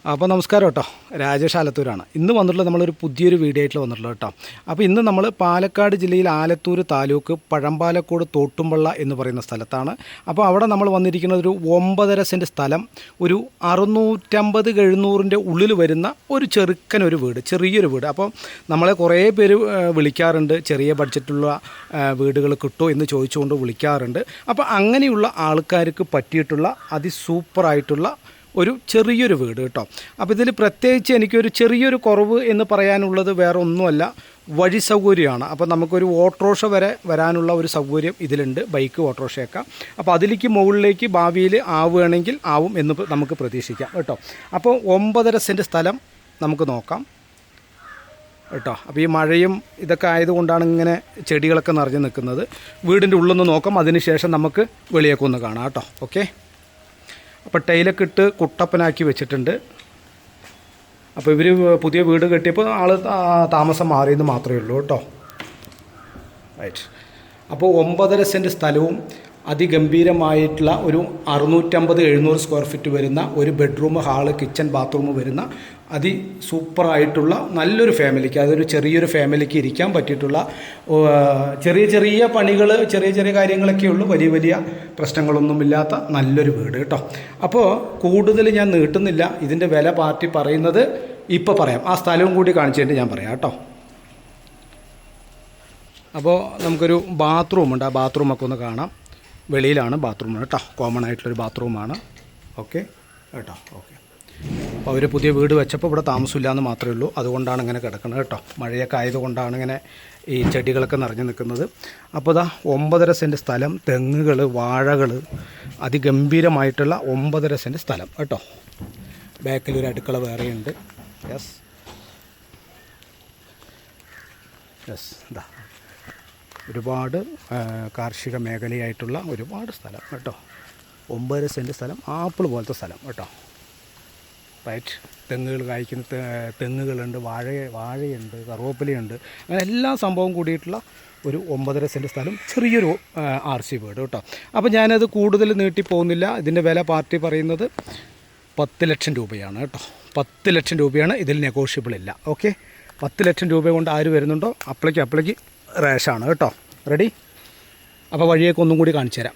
അപ്പോൾ നമസ്കാരം കേട്ടോ, രാജേഷ് ആലത്തൂരാണ്. ഇന്ന് വന്നിട്ടുള്ളത് നമ്മളൊരു പുതിയൊരു വീഡിയോ ആയിട്ട് വന്നിട്ടുള്ളത് കേട്ടോ. അപ്പോൾ ഇന്ന് നമ്മൾ പാലക്കാട് ജില്ലയിൽ ആലത്തൂർ താലൂക്ക് പഴമ്പാലക്കോട് തോട്ടുംപള്ള എന്ന് പറയുന്ന സ്ഥലത്താണ്. അപ്പോൾ അവിടെ നമ്മൾ വന്നിരിക്കുന്നത് ഒരു 9.5 സെൻറ്റ് സ്ഥലം, ഒരു 650-700 ഉള്ളിൽ വരുന്ന ഒരു ചെറുക്കനൊരു വീട്, ചെറിയൊരു വീട്. അപ്പോൾ നമ്മളെ കുറേ പേര് വിളിക്കാറുണ്ട്, ചെറിയ ബഡ്ജറ്റുള്ള വീടുകൾ കിട്ടുമോ എന്ന് ചോദിച്ചുകൊണ്ട് വിളിക്കാറുണ്ട്. അപ്പോൾ അങ്ങനെയുള്ള ആൾക്കാർക്ക് പറ്റിയിട്ടുള്ള അതിസൂപ്പറായിട്ടുള്ള ഒരു ചെറിയൊരു വീട് കേട്ടോ. അപ്പോൾ ഇതിൽ പ്രത്യേകിച്ച് എനിക്കൊരു ചെറിയൊരു കുറവ് എന്ന് പറയാനുള്ളത് വേറെ ഒന്നുമല്ല, വഴി സൗകര്യമാണ്. അപ്പോൾ നമുക്കൊരു ഓട്ടോറിക്ഷ വരെ വരാനുള്ള ഒരു സൗകര്യം ഇതിലുണ്ട്, ബൈക്ക് ഓട്ടോറിക്ഷയൊക്കെ. അപ്പോൾ അതിലേക്ക് മുകളിലേക്ക് ഭാവിയിൽ ആവുകയാണെങ്കിൽ ആവും എന്ന് നമുക്ക് പ്രതീക്ഷിക്കാം കേട്ടോ. അപ്പോൾ 9.5 സെൻറ്റ് സ്ഥലം നമുക്ക് നോക്കാം കേട്ടോ. അപ്പോൾ ഈ മഴയും ഇതൊക്കെ ആയതുകൊണ്ടാണ് ഇങ്ങനെ ചെടികളൊക്കെ നിറഞ്ഞു നിൽക്കുന്നത്. വീടിൻ്റെ ഉള്ളിൽ നിന്ന് നോക്കാം, അതിനുശേഷം നമുക്ക് വെളിയേക്കൊന്ന് കാണാം കേട്ടോ. ഓക്കെ, അപ്പോൾ ടൈലൊക്കെ ഇട്ട് കുട്ടപ്പനാക്കി വെച്ചിട്ടുണ്ട്. അപ്പോൾ ഇവർ പുതിയ വീട് കെട്ടിയപ്പോൾ ആൾ താമസം മാറിയെന്ന് മാത്രമേ ഉള്ളൂ കേട്ടോ. റൈറ്റ്. അപ്പോൾ 9.5 സെൻറ്റ് സ്ഥലവും അതിഗംഭീരമായിട്ടുള്ള ഒരു 650-700 സ്ക്വയർ ഫീറ്റ് വരുന്ന ഒരു ബെഡ്റൂം, ഹാള്, കിച്ചൺ, ബാത്റൂം വരുന്ന സൂപ്പറായിട്ടുള്ള നല്ലൊരു ഫാമിലിക്ക്, അതൊരു ചെറിയൊരു ഫാമിലിക്ക് ഇരിക്കാൻ പറ്റിയിട്ടുള്ള ചെറിയ ചെറിയ പണികൾ, ചെറിയ ചെറിയ കാര്യങ്ങളൊക്കെ ഉള്ളൂ, വലിയ വലിയ പ്രശ്നങ്ങളൊന്നുമില്ലാത്ത നല്ലൊരു വീട് കേട്ടോ. അപ്പോൾ കൂടുതൽ ഞാൻ നീട്ടുന്നില്ല, ഇതിൻ്റെ വില പാർട്ടി പറയുന്നത് ഇപ്പോൾ പറയാം. ആ സ്ഥലവും കൂടി കാണിച്ചിട്ട് ഞാൻ പറയാം കേട്ടോ. അപ്പോൾ നമുക്കൊരു ബാത്റൂമുണ്ട്, ആ ബാത്റൂമൊക്കെ ഒന്ന് കാണാം. വെളിയിലാണ് ബാത്റൂം കേട്ടോ, കോമൺ ആയിട്ടുള്ളൊരു ബാത്റൂമാണ്. ഓക്കെ കേട്ടോ. ഓക്കെ, അപ്പോൾ അവർ പുതിയ വീട് വെച്ചപ്പോൾ ഇവിടെ താമസമില്ല എന്ന് മാത്രമേ ഉള്ളൂ, അതുകൊണ്ടാണ് ഇങ്ങനെ കിടക്കുന്നത് കേട്ടോ. മഴയൊക്കെ ആയതുകൊണ്ടാണ് ഇങ്ങനെ ഈ ചെടികളൊക്കെ നിറഞ്ഞു നിൽക്കുന്നത്. അപ്പോൾ ഇതാ 9.5 സെൻറ്റ് സ്ഥലം, തെങ്ങുകൾ, വാഴകൾ, അതിഗംഭീരമായിട്ടുള്ള 9.5 സെൻറ്റ് സ്ഥലം കേട്ടോ. ബാക്കിലൊരു അടുക്കള വേറെയുണ്ട്. യെസ് യെസ്, ഇതാ ഒരുപാട് കാർഷിക മേഖലയായിട്ടുള്ള ഒരുപാട് സ്ഥലം കേട്ടോ. 9.5 സെൻറ്റ് സ്ഥലം, ആപ്പിൾ പോലത്തെ സ്ഥലം കേട്ടോ. റൈറ്റ്. തെങ്ങുകൾ കായ്ക്കുന്ന തെങ്ങുകളുണ്ട്, വാഴയുണ്ട്, കറുവേപ്പിലയുണ്ട്, അങ്ങനെ എല്ലാ സംഭവം കൂടിയിട്ടുള്ള ഒരു 9.5 സെൻറ്റ് സ്ഥലം, ചെറിയൊരു RC വീട് കേട്ടോ. അപ്പോൾ ഞാനത് കൂടുതൽ നീട്ടി പോകുന്നില്ല. ഇതിൻ്റെ വില പാർട്ടി പറയുന്നത് 10 ലക്ഷം രൂപയാണ് കേട്ടോ. 10 ലക്ഷം രൂപയാണ്, ഇതിൽ നെഗോഷ്യബിൾ ഇല്ല. ഓക്കെ, 10 ലക്ഷം രൂപ കൊണ്ട് ആര് വരുന്നുണ്ടോ അപ്പളേക്ക് റേഷാണ് കേട്ടോ. റെഡി? അപ്പോൾ വഴിയൊക്കെ ഒന്നും കൂടി കാണിച്ചു തരാം.